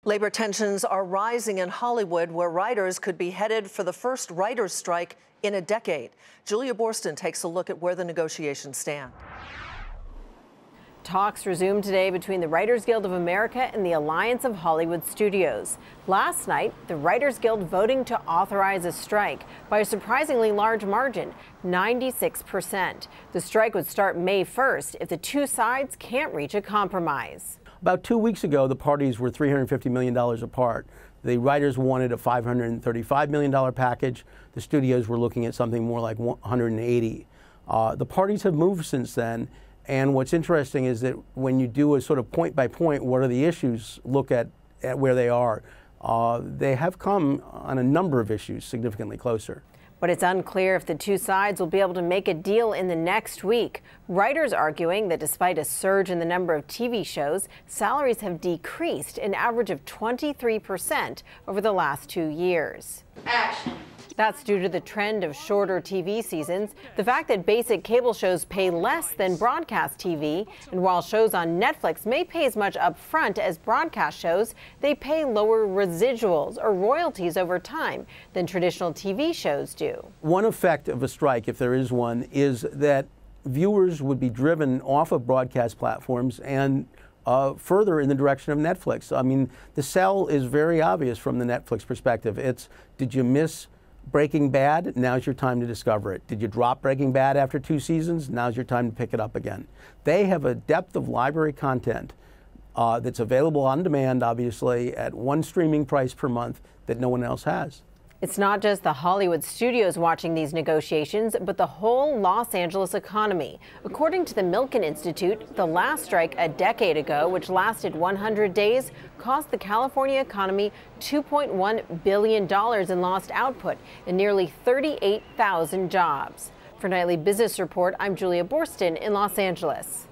Labor tensions are rising in Hollywood, where writers could be headed for the first writers' strike in a decade. Julia Boorstin takes a look at where the negotiations stand. Talks resumed today between the Writers Guild of America and the Alliance of Hollywood Studios. Last night, the Writers Guild voting to authorize a strike by a surprisingly large margin, 96%. The strike would start May 1st if the two sides can't reach a compromise. About 2 weeks ago, the parties were $350 million apart. The writers wanted a $535 million package. The studios were looking at something more like $180. The parties have moved since then. And what's interesting is that when you do a sort of point by point, what are the issues, look at where they are, they have come on a number of issues significantly closer. But it's unclear if the two sides will be able to make a deal in the next week. Writers arguing that despite a surge in the number of TV shows, salaries have decreased an average of 23% over the last 2 years. Action. That's due to the trend of shorter TV seasons, the fact that basic cable shows pay less than broadcast TV, and while shows on Netflix may pay as much up front as broadcast shows, they pay lower residuals or royalties over time than traditional TV shows do. One effect of a strike, if there is one, is that viewers would be driven off of broadcast platforms and further in the direction of Netflix. I mean, the sell is very obvious from the Netflix perspective. It's, did you miss Breaking Bad? Now's your time to discover it. Did you drop Breaking Bad after 2 seasons? Now's your time to pick it up again. They have a depth of library content that's available on demand, obviously, at one streaming price per month that no one else has. It's not just the Hollywood studios watching these negotiations, but the whole Los Angeles economy. According to the Milken Institute, the last strike a decade ago, which lasted 100 days, cost the California economy $2.1 billion in lost output and nearly 38,000 jobs. For Nightly Business Report, I'm Julia Boorstin in Los Angeles.